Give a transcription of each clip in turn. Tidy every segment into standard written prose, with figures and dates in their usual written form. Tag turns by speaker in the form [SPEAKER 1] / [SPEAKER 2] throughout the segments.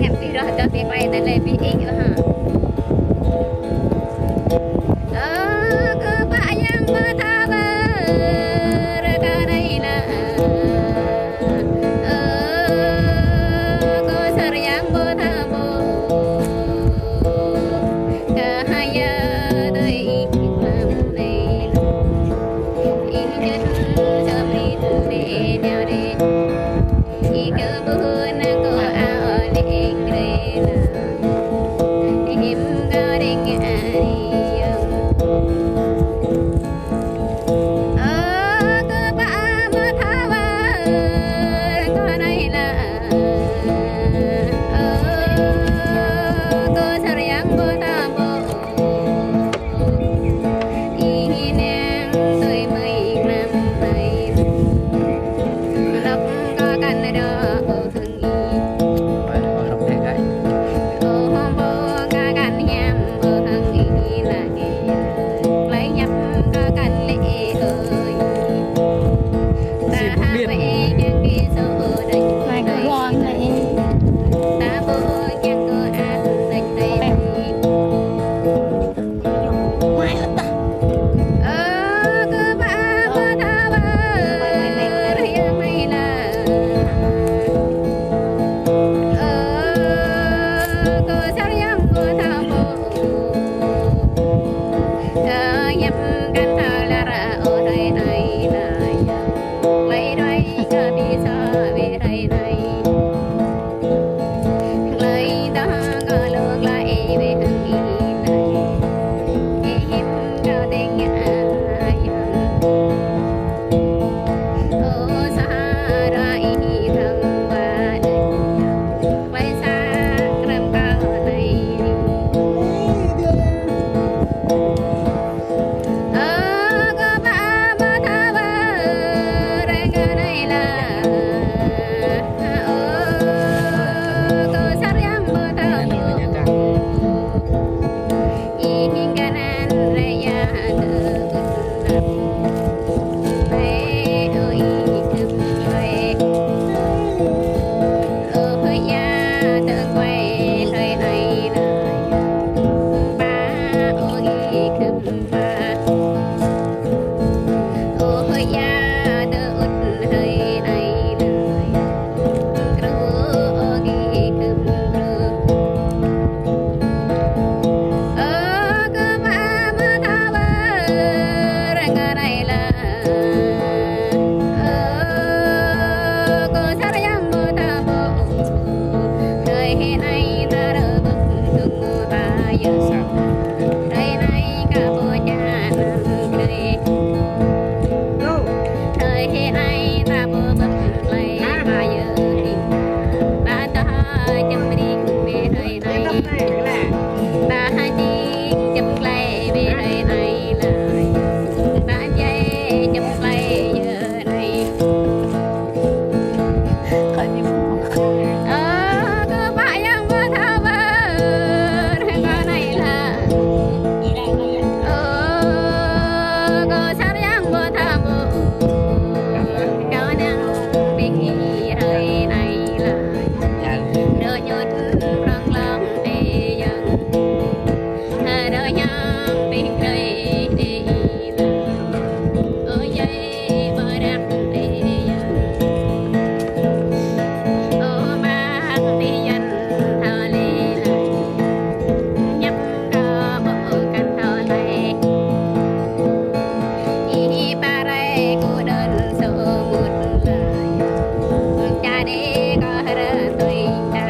[SPEAKER 1] ngặt đi rồi cho việc này tại lệ bị ý nữa hả cứ bạn yang mà tha bờ ra đây là có sar yang bơ tha bồ cả hai đời làm này ý nhất cho đi từ để nhau đi ý cơ buồn có áo để kề là em có định ai cơ ba mà tha bờ có đây là có sar yang bơ tha bồ ý nàng tôi mới làm này lộc có căn đó thương ý
[SPEAKER 2] Đọc thế cái.
[SPEAKER 1] hôm bố có căn nhằm thương ý là lấy nhập có căn lệ ơi ta về những cái số đánh
[SPEAKER 3] Mày có ngon này.
[SPEAKER 1] ta bố chẳng có ăn đánh tay
[SPEAKER 3] Mai lắm ta.
[SPEAKER 1] cứ ba mà tha bờ riêng này là có sao yang có tha bồ nhập căn thờ là ra ở đây này là lấy đây có bị sao về đây này lấy đó có lương lại về thằng ý này em có tình ai ở xa ra ý thằng ba quay sang làm cao này có ba mà tha bờ ra cái này là có sát yang bơ tha bồ ý kanan raya terkunam mẹ ơi cơm quay ơi ya tự quay lời này là ba ơi cơm ba ơi ya tự út hơi này là cứ ơi cơm cơ ba mà tha bờ ra cái này là có sao yang bơ tha bồ thời này ta đỡ bực thương ta giờ đây này cả bố cha nằm đây thời này ta bố bực lấy ba giờ đi ba ta chăm đi về thời này ta hai đi chăm lấy về thời này là ta dây chăm lấy giờ này
[SPEAKER 3] Khởi đi mua.
[SPEAKER 1] cứ bạn yang bơ tha bờ cái này là có sao yang bơ tha bồ có năng bình ý thời này là đỡ nhốt răng lòng để dần đỡ nhang bình đây để là ở dây bờ đạp để dần ở mang để dần thờ lê là nhấp ca bờ căn thờ này ý ba ray cô đơn số một lời cha đi có ra tôi ta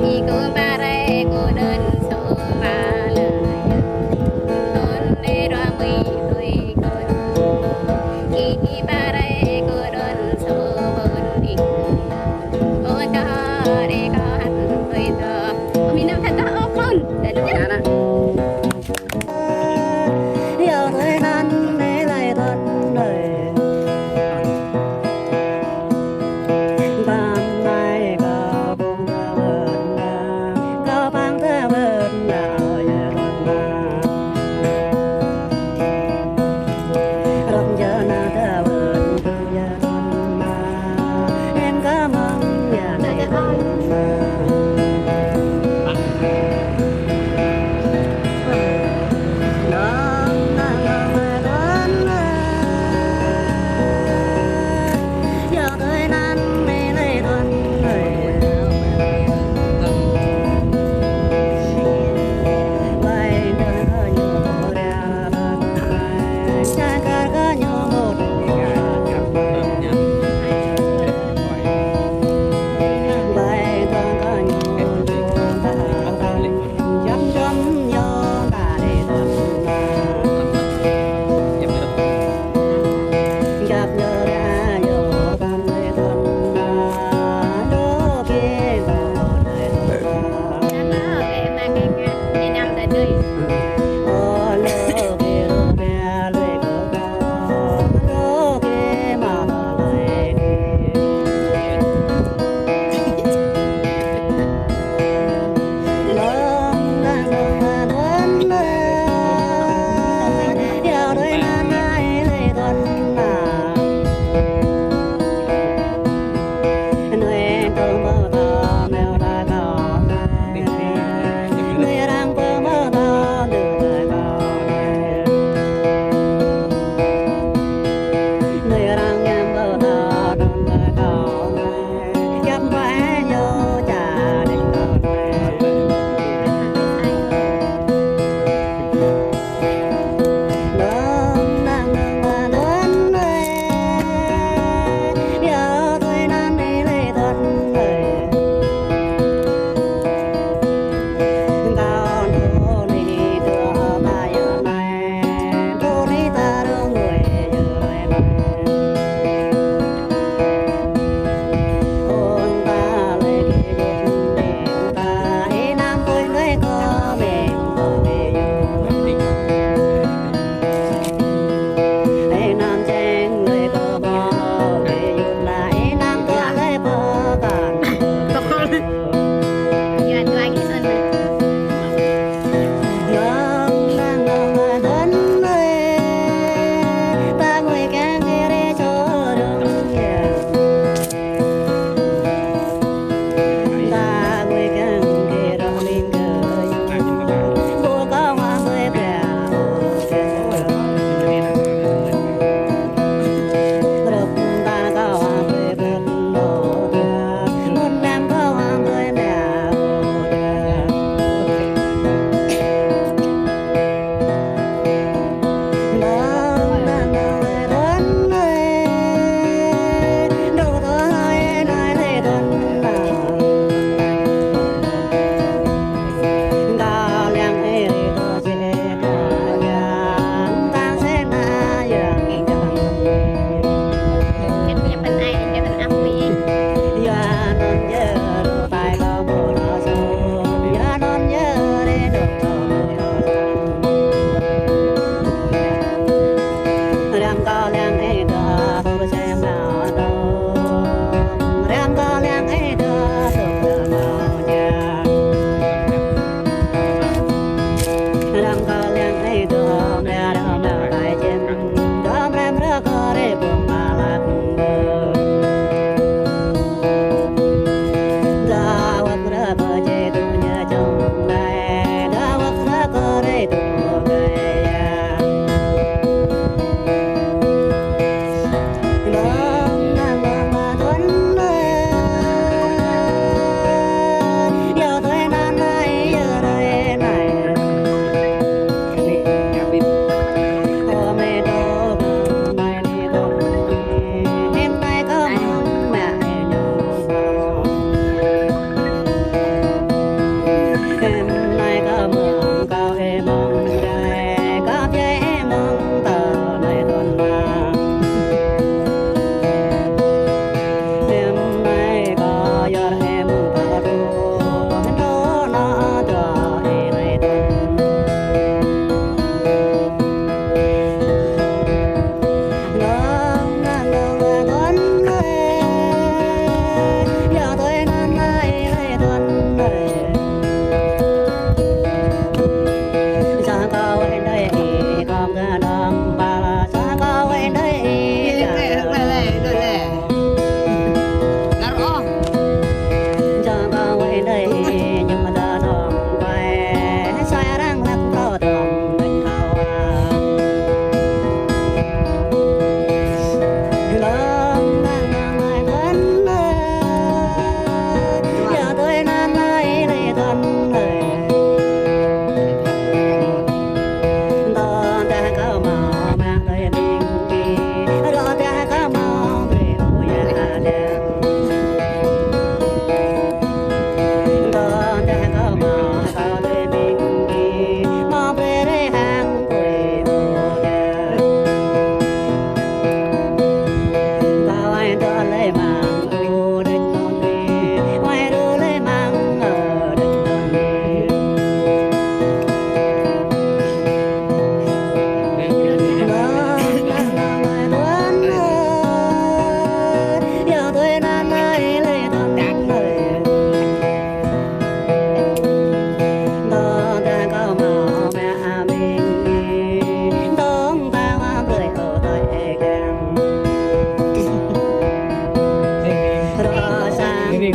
[SPEAKER 1] ý cô ba ray cô đơn số ba lời con đi ra mười tuổi con ý ba ray cô đơn số bốn đi cô cho đi có hạnh tuổi thơ mình năm thật đó con để nó nhá
[SPEAKER 3] Yêu thời gian để lại thân đời. Ban ngày có bông thơ vườn là có băng thơ vườn là ở nhà đoàn là rộng giờ na thơ vườn từ giờ đoàn là em cảm ơn nhà này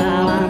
[SPEAKER 3] mang